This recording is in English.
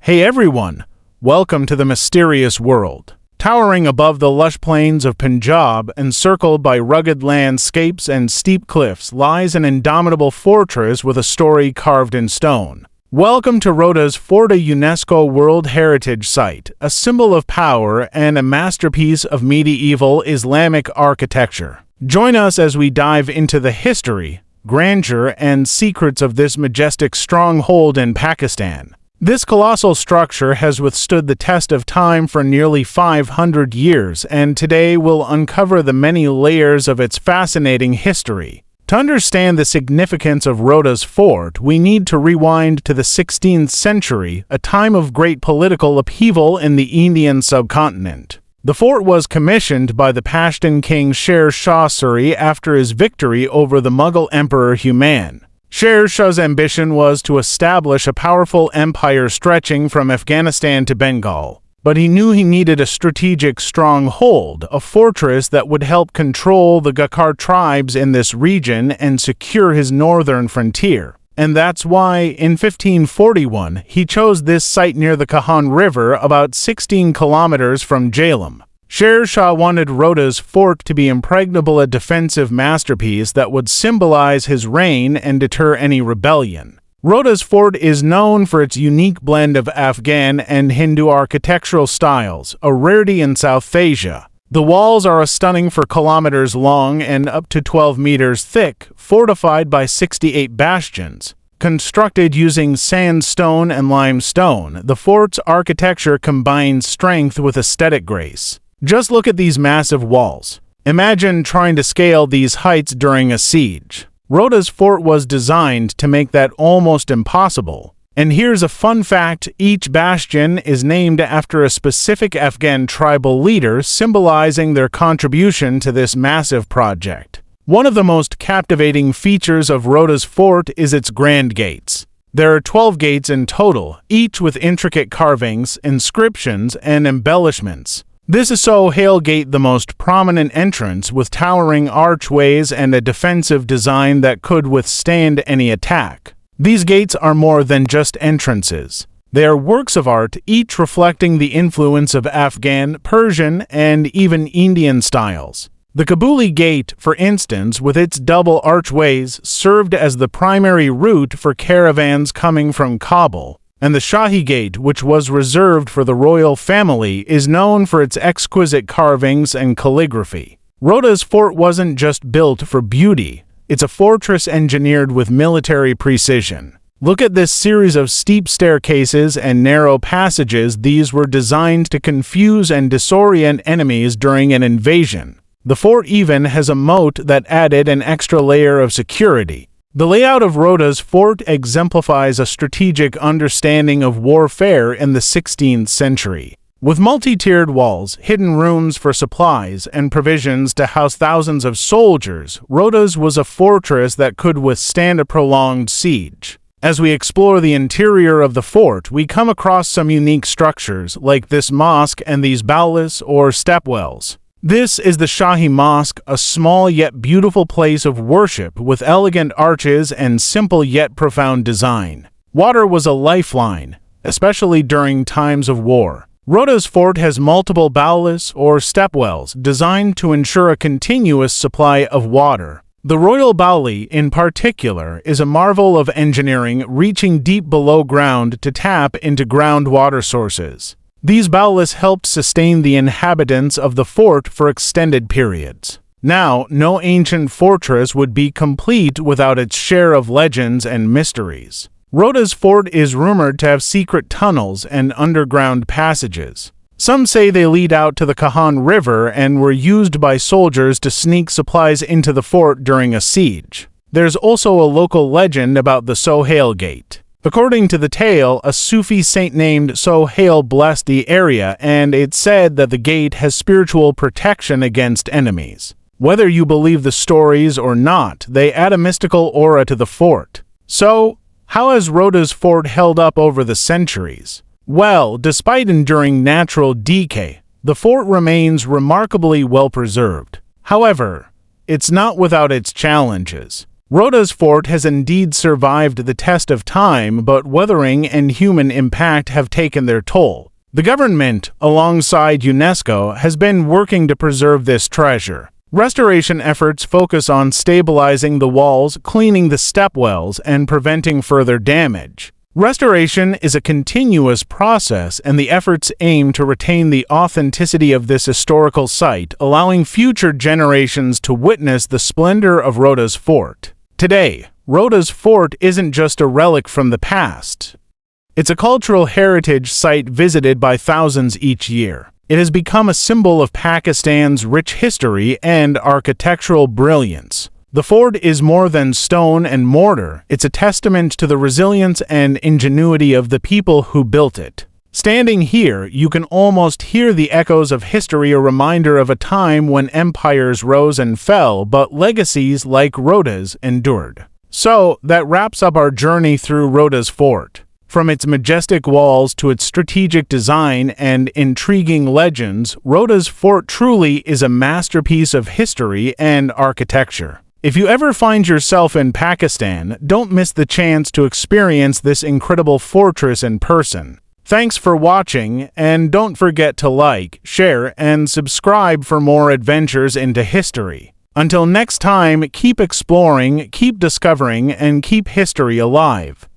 Hey everyone, welcome to the mysterious world. Towering above the lush plains of Punjab, encircled by rugged landscapes and steep cliffs, lies an indomitable fortress with a story carved in stone. Welcome to Rohtas Fort, a UNESCO World Heritage Site, a symbol of power and a masterpiece of medieval Islamic architecture. Join us as we dive into the history, grandeur, and secrets of this majestic stronghold in Pakistan. This colossal structure has withstood the test of time for nearly 500 years, and today we'll uncover the many layers of its fascinating history. To understand the significance of Rohtas Fort, we need to rewind to the 16th century, a time of great political upheaval in the Indian subcontinent. The fort was commissioned by the Pashtun king Sher Shah Suri after his victory over the Mughal emperor Humayun. Sher Shah's ambition was to establish a powerful empire stretching from Afghanistan to Bengal. But he knew he needed a strategic stronghold, a fortress that would help control the Ghakkar tribes in this region and secure his northern frontier. And that's why, in 1541, he chose this site near the Khahan River, about 16 kilometers from Jhelum. Sher Shah wanted Rohtas Fort to be impregnable, a defensive masterpiece that would symbolize his reign and deter any rebellion. Rohtas Fort is known for its unique blend of Afghan and Hindu architectural styles, a rarity in South Asia. The walls are a stunning 4 kilometers long and up to 12 meters thick, fortified by 68 bastions. Constructed using sandstone and limestone, the fort's architecture combines strength with aesthetic grace. Just look at these massive walls. Imagine trying to scale these heights during a siege. Rohtas Fort was designed to make that almost impossible. And here's a fun fact: each bastion is named after a specific Afghan tribal leader, symbolizing their contribution to this massive project. One of the most captivating features of Rohtas Fort is its grand gates. There are 12 gates in total, each with intricate carvings, inscriptions, and embellishments. This is Sohail Gate, the most prominent entrance, with towering archways and a defensive design that could withstand any attack. These gates are more than just entrances. They are works of art, each reflecting the influence of Afghan, Persian, and even Indian styles. The Kabuli Gate, for instance, with its double archways, served as the primary route for caravans coming from Kabul. And the Shahi Gate, which was reserved for the royal family, is known for its exquisite carvings and calligraphy. Rohtas Fort wasn't just built for beauty, it's a fortress engineered with military precision. Look at this series of steep staircases and narrow passages. These were designed to confuse and disorient enemies during an invasion. The fort even has a moat that added an extra layer of security. The layout of Rohtas Fort exemplifies a strategic understanding of warfare in the 16th century. With multi-tiered walls, hidden rooms for supplies, and provisions to house thousands of soldiers, Rohtas was a fortress that could withstand a prolonged siege. As we explore the interior of the fort, we come across some unique structures, like this mosque and these baulis or stepwells. This is the Shahi Mosque, a small yet beautiful place of worship with elegant arches and simple yet profound design. Water was a lifeline, especially during times of war. Rohtas Fort has multiple baulis or stepwells designed to ensure a continuous supply of water. The Royal Bauli, in particular, is a marvel of engineering, reaching deep below ground to tap into groundwater sources. These baulis helped sustain the inhabitants of the fort for extended periods. Now, no ancient fortress would be complete without its share of legends and mysteries. Rohtas Fort is rumored to have secret tunnels and underground passages. Some say they lead out to the Khahan River and were used by soldiers to sneak supplies into the fort during a siege. There's also a local legend about the Sohail Gate. According to the tale, a Sufi saint named Sohail blessed the area, and it's said that the gate has spiritual protection against enemies. Whether you believe the stories or not, they add a mystical aura to the fort. So, how has Rohtas Fort held up over the centuries? Well, despite enduring natural decay, the fort remains remarkably well preserved. However, it's not without its challenges. Rohtas Fort has indeed survived the test of time, but weathering and human impact have taken their toll. The government, alongside UNESCO, has been working to preserve this treasure. Restoration efforts focus on stabilizing the walls, cleaning the stepwells, and preventing further damage. Restoration is a continuous process, and the efforts aim to retain the authenticity of this historical site, allowing future generations to witness the splendor of Rohtas Fort. Today, Rohtas Fort isn't just a relic from the past. It's a cultural heritage site visited by thousands each year. It has become a symbol of Pakistan's rich history and architectural brilliance. The fort is more than stone and mortar. It's a testament to the resilience and ingenuity of the people who built it. Standing here, you can almost hear the echoes of history, a reminder of a time when empires rose and fell, but legacies like Rohtas endured. So, that wraps up our journey through Rohtas Fort. From its majestic walls to its strategic design and intriguing legends, Rohtas Fort truly is a masterpiece of history and architecture. If you ever find yourself in Pakistan, don't miss the chance to experience this incredible fortress in person. Thanks for watching, and don't forget to like, share, and subscribe for more adventures into history. Until next time, keep exploring, keep discovering, and keep history alive.